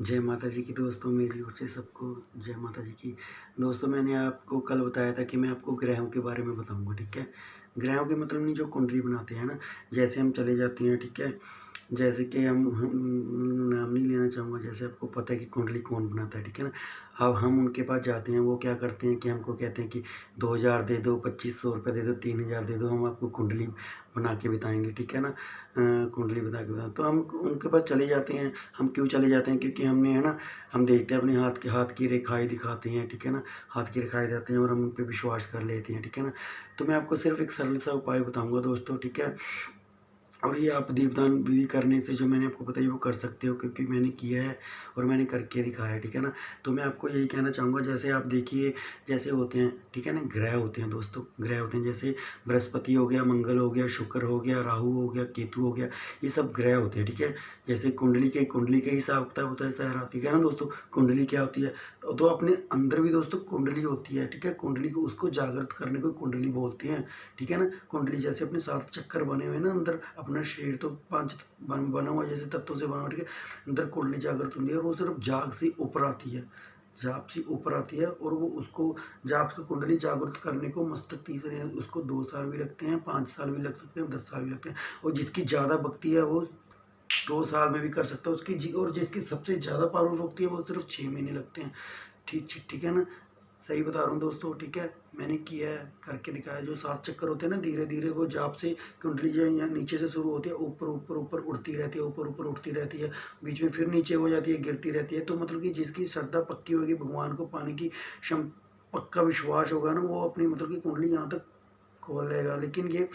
जय माता जी की दोस्तों, मेरी ओर से सबको जय माता जी की। दोस्तों, मैंने आपको कल बताया था कि मैं आपको ग्रहों के बारे में बताऊँगा, ठीक है? ग्रहों के मतलब नहीं, जो कुंडली बनाते हैं ना, जैसे हम चले जाते हैं, ठीक है? जैसे कि हम नाम नहीं लेना चाहूँगा, जैसे आपको पता है कि कुंडली कौन बनाता है, ठीक है ना? अब हम उनके पास जाते हैं, वो क्या करते हैं कि हमको कहते हैं कि 2000 दे दो, 2500 रुपये दे दो, 3000 दे दो, हम आपको कुंडली बना के बताएँगे, ठीक है ना? कुंडली बना के बताएँ तो हम उनके पास चले जाते हैं। हम क्यों चले जाते हैं? क्योंकि हमने, है ना, हम देखते हैं अपने हाथ की रेखाएँ दिखाते हैं, ठीक है ना? हाथ की रेखाएँ देते हैं और हम उन पे विश्वास कर लेते हैं, ठीक है ना? तो मैं आपको सिर्फ़ एक सरल सा उपाय बताऊँगा दोस्तों, ठीक है? और ये आप दीपदान विधि करने से जो मैंने आपको बताई वो कर सकते हो, क्योंकि मैंने किया है और मैंने करके दिखाया है, ठीक है ना? तो मैं आपको यही कहना चाहूँगा, जैसे आप देखिए, जैसे होते हैं, ठीक है ना? ग्रह होते हैं दोस्तों, ग्रह होते हैं, जैसे बृहस्पति हो गया, मंगल हो गया, शुक्र हो गया, राहु हो गया, केतु हो गया, ये सब ग्रह होते हैं, ठीक है? जैसे कुंडली के हिसाब किताब होता है सारा, ठीक है ना दोस्तों? कुंडली क्या होती है? तो अपने अंदर भी दोस्तों कुंडली होती है, ठीक है? कुंडली को, उसको जागृत करने को कुंडली बोलते हैं, ठीक है ना? कुंडली जैसे अपने 7 चक्कर बने हुए हैं ना अंदर, अपना शरीर तो 5 बना हुआ है, जैसे तत्वों से बना हुआ, ठीक है? अंदर कुंडली जागृत होती है और वो सिर्फ जाग से ऊपर आती है, जाप से ऊपर आती है, और वो उसको जाप की कुंडली जागृत करने को मस्तक तीसरे हैं, उसको 2 साल भी लगते हैं, 5 साल भी लग सकते हैं, 10 साल भी लगते हैं। और जिसकी ज़्यादा भक्ति है वो 2 साल में भी कर सकता है, उसकी और जिसकी सबसे ज़्यादा पावरफुल भक्ति है वो सिर्फ 6 महीने लगते हैं। ठीक है ना? सही बता रहा हूँ दोस्तों, ठीक है? मैंने किया है, करके दिखाया। जो 7 चक्कर होते हैं ना, धीरे-धीरे वो जाप से कुंडली जो है यहाँ नीचे से शुरू होती है, ऊपर-ऊपर उड़ती रहती है, ऊपर-ऊपर उड़ती रहती है, बीच में फिर नीचे हो जाती है, गिरती रहती है। तो मतलब कि जिसकी श्रद्धा पक्की होगी, भगवान को पाने की क्षम पक्का विश्वास होगा ना, वो अपनी मतलब कि कुंडली यहाँ तक खोल लेगा। लेकिन ये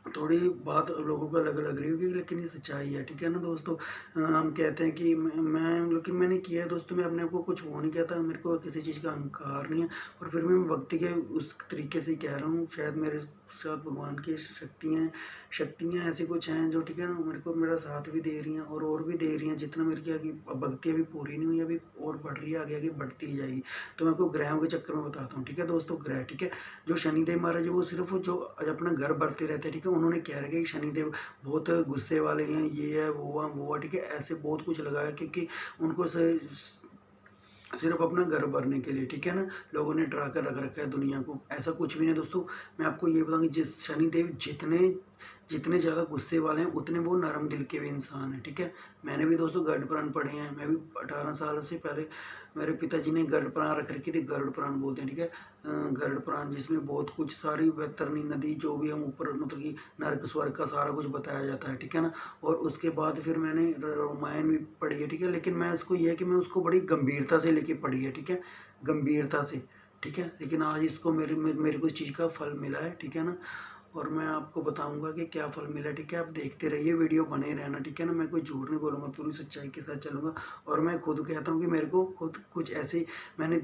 थोड़ी बात लोगों को अलग लग रही होगी, लेकिन ये सच्चाई है, ठीक है ना दोस्तों? हम कहते हैं कि मैं लेकिन मैंने किया है दोस्तों, मैं अपने आप को कुछ वो नहीं कहता, मेरे को किसी चीज़ का अहंकार नहीं है, और फिर भी मैं भक्ति के उस तरीके से कह रहा हूँ। शायद भगवान की शक्तियाँ ऐसी कुछ हैं जो, ठीक है ना, मेरे को मेरा साथ भी दे रही हैं और भी दे रही हैं, जितना मेरे की आगे भक्ति अभी पूरी नहीं हुई, अभी और बढ़ रही है, आगे बढ़ती ही जाएगी। तो मैं आपको ग्रहों के चक्कर में बताता हूँ, ठीक है दोस्तों? ग्रह, ठीक है? जो शनिदेव महाराज है, वो सिर्फ जो अपना घर भरते रहते हैं, ठीक है? उन्होंने कह रखा है कि शनिदेव बहुत गुस्से वाले हैं, ये है, वो है, ठीक है? ऐसे बहुत कुछ लगाया, क्योंकि उनको सिर्फ अपना घर भरने के लिए, ठीक है ना, लोगों ने डरा कर रख रखा है दुनिया को। ऐसा कुछ भी नहीं दोस्तों। मैं आपको ये बताऊंगी, जिस शनिदेव जितने जितने ज़्यादा गुस्से वाले हैं, उतने वो नरम दिल के भी इंसान हैं, ठीक है? मैंने भी दोस्तों गरुड़ पुराण पढ़े हैं। मैं भी 18 साल से पहले मेरे पिताजी ने गरुड़ पुराण रख रखी थी, गरुड़ पुराण बोलते हैं, ठीक है? गरुड़ पुराण, जिसमें बहुत कुछ सारी वैतरणी नदी जो भी हम ऊपर मतलब कि नर्क स्वर्ग का सारा कुछ बताया जाता है, ठीक है ना? और उसके बाद फिर मैंने रामायण भी पढ़ी है, ठीक है? लेकिन मैं उसको ये है कि मैं उसको बड़ी गंभीरता से लेके पढ़ी है, ठीक है? गंभीरता से, ठीक है? लेकिन आज इसको मेरे को इस चीज़ का फल मिला है, ठीक है ना? और मैं आपको बताऊंगा कि क्या फल मिला, ठीक है? आप देखते रहिए, वीडियो बने रहना, ठीक है ना? मैं कोई झूठ नहीं बोलूँगा, पूरी सच्चाई के साथ चलूँगा। और मैं खुद कहता हूँ कि मेरे को खुद कुछ ऐसे मैंने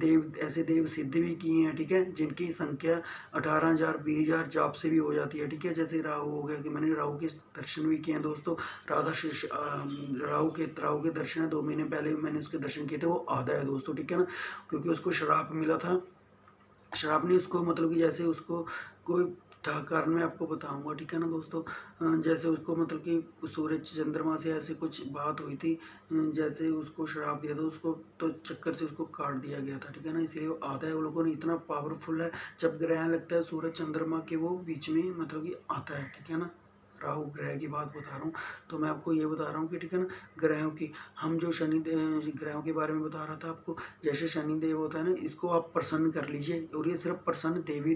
ऐसे देव सिद्ध भी किए हैं, ठीक है? जिनकी संख्या 18,000 20,000 जाप से भी हो जाती है, ठीक है? जैसे राहु हो गया, कि मैंने राहु के दर्शन भी किए हैं दोस्तों। राहु के दर्शन है, 2 महीने पहले मैंने उसके दर्शन किए थे। वो आधा है दोस्तों, ठीक है ना? क्योंकि उसको श्राप मिला था। श्राप नहीं, उसको मतलब कि जैसे उसको कोई था कारण, मैं आपको बताऊंगा, ठीक है ना दोस्तों? जैसे उसको मतलब कि सूरज चंद्रमा से ऐसे कुछ बात हुई थी, जैसे उसको श्राप दिया था, उसको तो चक्कर से उसको काट दिया गया था, ठीक है ना? इसलिए वो आता है, वो लोगों ने इतना पावरफुल है। जब ग्रहण लगता है सूरज चंद्रमा के, वो बीच में मतलब कि आता है, ठीक है ना? राहु ग्रह की बात बता रहा हूँ। तो मैं आपको ये बता रहा हूँ कि, ठीक है ना, ग्रहों की, हम जो ग्रहों के बारे में बता रहा था आपको। जैसे शनिदेव होता है ना, इसको आप प्रसन्न कर लीजिए, और ये सिर्फ प्रसन्न देवी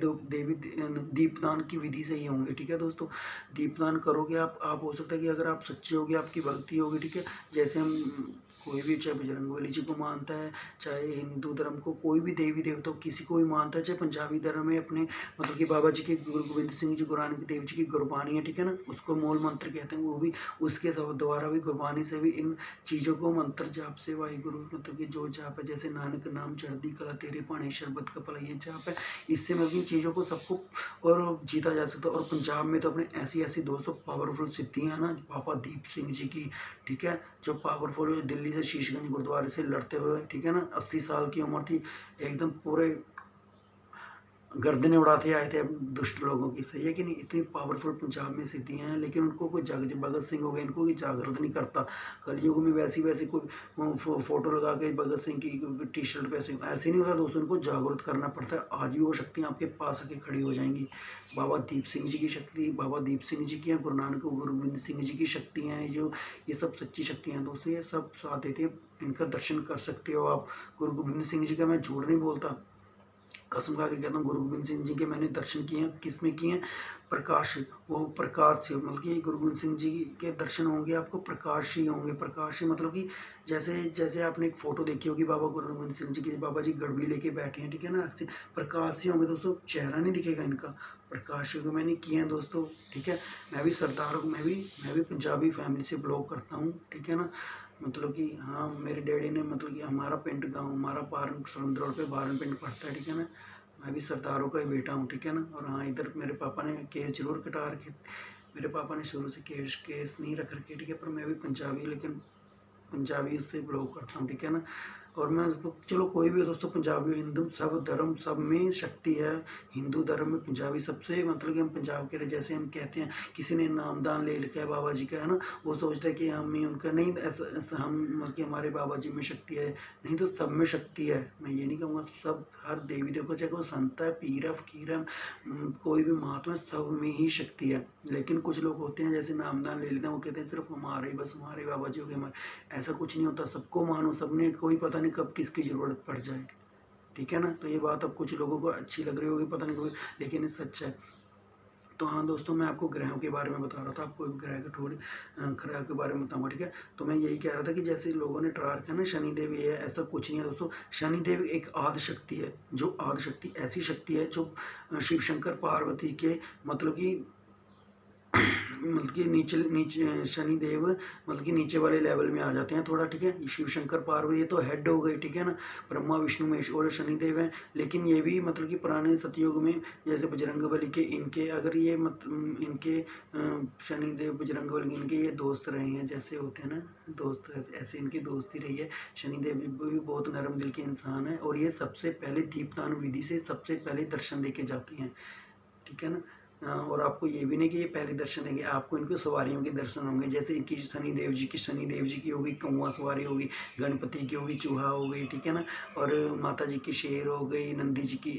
दीपदान की विधि से ही होंगे, ठीक है दोस्तों? दीपदान करोगे आप हो सकता है कि अगर आप सच्चे होगे, आपकी भक्ति होगी, ठीक है? जैसे हम कोई भी, चाहे बजरंगबली जी को मानता है, चाहे हिंदू धर्म को, कोई भी देवी देवता किसी को भी मानता है, चाहे पंजाबी धर्म में अपने मतलब कि बाबा जी के, गुरु गोविंद सिंह जी, गुरु नानक देव जी की गुरबानी है, ठीक है ना? उसको मूल मंत्र कहते हैं। वो भी उसके सब द्वारा भी, गुरबानी से भी इन चीज़ों को मंत्र जाप से, वाहिगुरु मतलब कि जो जाप है, जैसे नानक नाम चढ़ती कला तेरे पानी शरबत का भला, ये जाप है। इससे मतलब इन चीज़ों को सबको और जीता जा सकता है। और पंजाब में तो अपने ऐसी ऐसी दोस्तों पावरफुल सिद्धियाँ हैं ना, बाबा दीप सिंह जी की, ठीक है? जो पावरफुल, दिल्ली से शीशगंज गुरुद्वारे से लड़ते हुए, ठीक है ना, 80 साल की उम्र थी, एकदम पूरे गर्दनें उड़ाते आए थे अब दुष्ट लोगों की, सही है कि नहीं? इतनी पावरफुल पंजाब में सिद्धियाँ हैं, लेकिन उनको कोई जाग भगत सिंह हो गए, इनको कोई जागृत नहीं करता। कलयुग में वैसी वैसी कोई फोटो लगा के भगत सिंह की टी शर्ट पे ऐसे नहीं होता दोस्तों, इनको जागृत करना पड़ता है। आज भी वो शक्तियाँ आपके पास आके खड़ी हो जाएंगी। बाबा दीप सिंह जी की शक्ति बाबा दीप सिंह जी की है, गुरु नानक गुरु गोबिंद सिंह जी की शक्तियाँ हैं, जो ये सब सच्ची शक्तियाँ हैं दोस्तों, ये सब साथ देते हैं। इनका दर्शन कर सकते हो आप। गुरु गोबिंद सिंह जी का मैं झूठ नहीं बोलता, कसम खा के कहता हूँ, गुरु गोबिंद सिंह जी के मैंने दर्शन किए हैं। किस में किए हैं? प्रकाश, वो प्रकाश से, मतलब कि गुरु गोबिंद सिंह जी के दर्शन होंगे आपको प्रकाश ही होंगे। प्रकाश ही मतलब कि जैसे जैसे आपने एक फोटो देखी होगी बाबा गुरु गोबिंद सिंह जी की, बाबा जी गड़बी लेके बैठे हैं, ठीक है ना, प्रकाश ही होंगे दोस्तों, चेहरा नहीं दिखेगा इनका, प्रकाश ही मैंने किए हैं दोस्तों, ठीक है। मैं भी सरदार हूँ, मैं भी पंजाबी फैमिली से बिलोंग करता हूँ, ठीक है ना। मतलब कि हाँ, मेरे डैडी ने, मतलब कि हमारा पिंड गाँव, हमारा बारन सरहद रोड पे बारन पिंड पड़ता है, ठीक है ना। मैं भी सरदारों का ही बेटा हूँ, ठीक है ना। और हाँ, इधर मेरे पापा ने केस जरूर कटा रखे, मेरे पापा ने शुरू से केस नहीं रख रखे, ठीक है। पर मैं भी पंजाबी, लेकिन पंजाबी उससे बिलोंग करता हूँ, ठीक है ना। और मैं चलो कोई भी हो दोस्तों, पंजाबी हिंदू सब धर्म सब में शक्ति है। हिंदू धर्म में पंजाबी सबसे, मतलब कि हम पंजाब के, जैसे हम कहते हैं किसी ने नामदान ले लिखा है बाबा जी का, है ना, वो सोचता है कि हम ही उनका, नहीं ऐसा हम, मतलब कि हमारे बाबा जी में शक्ति है, नहीं तो सब में शक्ति है। मैं ये नहीं कहूँगा, सब हर देवी देवता, चाहे वो संत है, पीर है, फकीर है, कोई भी महात्मा है, सब में ही शक्ति है। लेकिन कुछ लोग होते हैं जैसे नामदान ले लेते हैं, वो कहते हैं सिर्फ हमारे ही, बस हमारे बाबा जी हो गए हमारे। ऐसा कुछ नहीं होता, सबको मानो, सबने, कोई पता नहीं कब किसकी ज़रूरत पड़ जाए, ठीक है ना। तो ये बात अब कुछ लोगों को अच्छी लग रही होगी, पता नहीं कभी, लेकिन ये सच है। तो हाँ दोस्तों, मैं आपको ग्रहों के बारे में बता रहा था, आपको ग्रह के थोड़ी ग्रह के बारे में बताऊंगा, ठीक है। तो मैं यही कह रहा था कि जैसे लोगों ने ट्राई किया ना, शनिदेव ये है, ऐसा कुछ नहीं है दोस्तों। शनिदेव एक आदि शक्ति है, जो आदि शक्ति ऐसी शक्ति है जो शिव शंकर पार्वती के, मतलब कि मतलब कि नीचे नीचे शनिदेव, मतलब कि नीचे वाले लेवल में आ जाते हैं थोड़ा, ठीक है। शिव शंकर पार्वती ये तो हेड हो गई, ठीक है ना। ब्रह्मा विष्णु महेश और शनिदेव हैं, लेकिन ये भी, मतलब कि पुराने सतयुग में जैसे बजरंगबली के, इनके अगर ये इनके शनिदेव बजरंगबली इनके ये दोस्त रहे हैं, जैसे होते हैं ना दोस्त, ऐसे इनकी दोस्ती रही है। शनिदेव भी बहुत नरम दिल के इंसान है, और ये सबसे पहले दीपदान विधि से सबसे पहले दर्शन दे के जाते हैं, ठीक है ना। और आपको ये भी नहीं कि ये पहले दर्शन देंगे, आपको इनके सवारियों के दर्शन होंगे, जैसे इनकी शनिदेव जी की होगी कौवा सवारी होगी, गणपति की होगी चूहा हो गई, ठीक है ना। और माता जी की शेर हो गई, नंदी जी की,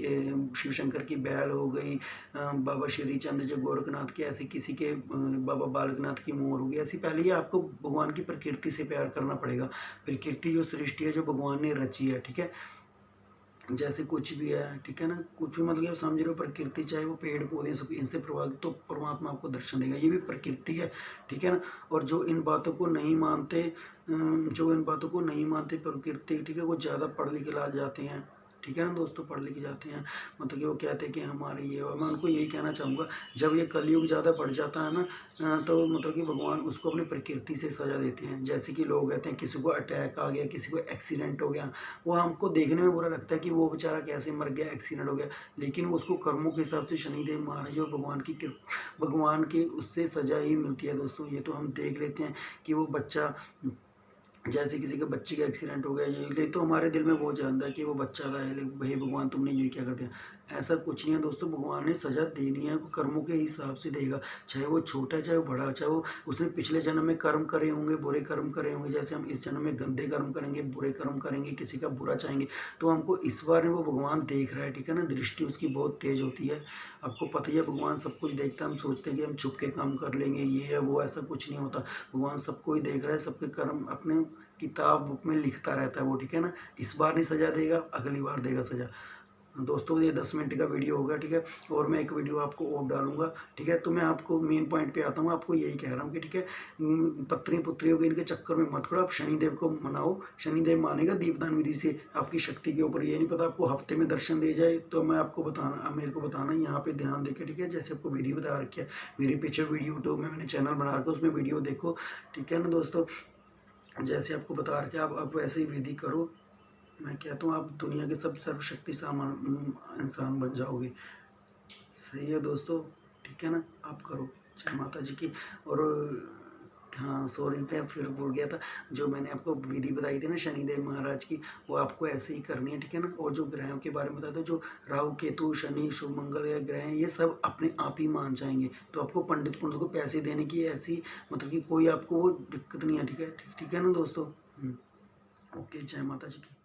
शिव शंकर की बैल हो गई, बाबा श्री चंद जो गोरखनाथ के, ऐसे किसी के बाबा बालकनाथ की मोर हो गई। ऐसी पहले ही आपको भगवान की प्रकृति से प्यार करना पड़ेगा। प्रकृति जो सृष्टि है, जो भगवान ने रची है, ठीक है, जैसे कुछ भी है, ठीक है ना, कुछ भी, मतलब आप समझ रहे हो, प्रकृति चाहे वो पेड़ पौधे सब इनसे प्रभावित, तो परमात्मा आपको दर्शन देगा, ये भी प्रकृति है, ठीक है ना। और जो इन बातों को नहीं मानते, प्रकृति, ठीक है, वो ज़्यादा पढ़ लिख ला जाते हैं, ठीक है ना दोस्तों, पढ़ लिख जाते हैं, मतलब कि वो कहते हैं कि हमारी ये, और मैं उनको यही कहना चाहूँगा, जब ये कलयुग ज़्यादा बढ़ जाता है ना, तो मतलब कि भगवान उसको अपनी प्रकृति से सजा देते हैं। जैसे कि लोग कहते हैं किसी को अटैक आ गया, किसी को एक्सीडेंट हो गया, वो हमको देखने में बुरा लगता है कि वो बेचारा कैसे मर गया, एक्सीडेंट हो गया, लेकिन वो उसको कर्मों के हिसाब से शनिदेव महाराज और भगवान की उससे सजा ही मिलती है दोस्तों। ये तो हम देख लेते हैं कि वो बच्चा, जैसे किसी के बच्चे का एक्सीडेंट हो गया, ये ले, तो हमारे दिल में वो जानता है कि वो बच्चा था, भाई भगवान तुमने ये क्या कर दिया। ऐसा कुछ नहीं है दोस्तों, भगवान ने सजा देनी है, कर्मों के हिसाब से देगा, चाहे वो छोटा है चाहे वो बड़ा, चाहे वो उसने पिछले जन्म में कर्म करे होंगे, बुरे कर्म करे होंगे, जैसे हम इस जन्म में गंदे कर्म करेंगे, बुरे कर्म करेंगे, किसी का बुरा चाहेंगे, तो हमको इस बार में वो भगवान देख रहा है, ठीक है ना। दृष्टि उसकी बहुत तेज होती है, आपको पता ही है, भगवान सब कुछ देखता है। हम सोचते हैं कि हम छुप के काम कर लेंगे, ये है वो, ऐसा कुछ नहीं होता। भगवान सबको ही देख रहा है, सबके कर्म अपने किताब बुक में लिखता रहता है वो, ठीक है ना। इस बार नहीं सजा देगा, अगली बार देगा सजा। दोस्तों ये 10 मिनट का वीडियो होगा, ठीक है, और मैं एक वीडियो आपको और डालूंगा, ठीक है। तो मैं आपको मेन पॉइंट पे आता हूँ, आपको यही कह रहा हूँ कि ठीक है, पत्नी पुत्रियों के इनके चक्कर में मत करो, आप शनिदेव को मनाओ, शनिदेव मानेगा दीपदान विधि से आपकी शक्ति के ऊपर। ये नहीं पता आपको हफ्ते में दर्शन दे जाए, तो मैं आपको बताना, मेरे को बताना, यहाँ पे ध्यान देके, ठीक है। जैसे आपको विधि बता रखी है, मेरे पीछे वीडियो यूट्यूब में मैंने चैनल बना रखा है, उसमें वीडियो देखो, ठीक है ना दोस्तों। जैसे आपको बता रखे आप वैसे ही विधि करो। मैं कहता हूँ आप दुनिया के सब सर्वशक्ति सामान इंसान बन जाओगे, सही है दोस्तों, ठीक है ना। आप करो, जय माता जी की। और हाँ, सॉरी मैं फिर भूल गया था। जो मैंने आपको विधि बताई थी ना शनिदेव महाराज की, वो आपको ऐसे ही करनी है, ठीक है ना? और जो ग्रहों के बारे में बताया था, जो राहु, केतु, शनि, शुभ, मंगल या ग्रह हैं, ये सब अपने आप ही मान जाएँगे। तो आपको पंडित को पैसे देने की ऐसी मतलब कि कोई आपको वो दिक्कत नहीं है, ठीक है? ठीक है ना दोस्तों? ओके, जय माता जी की।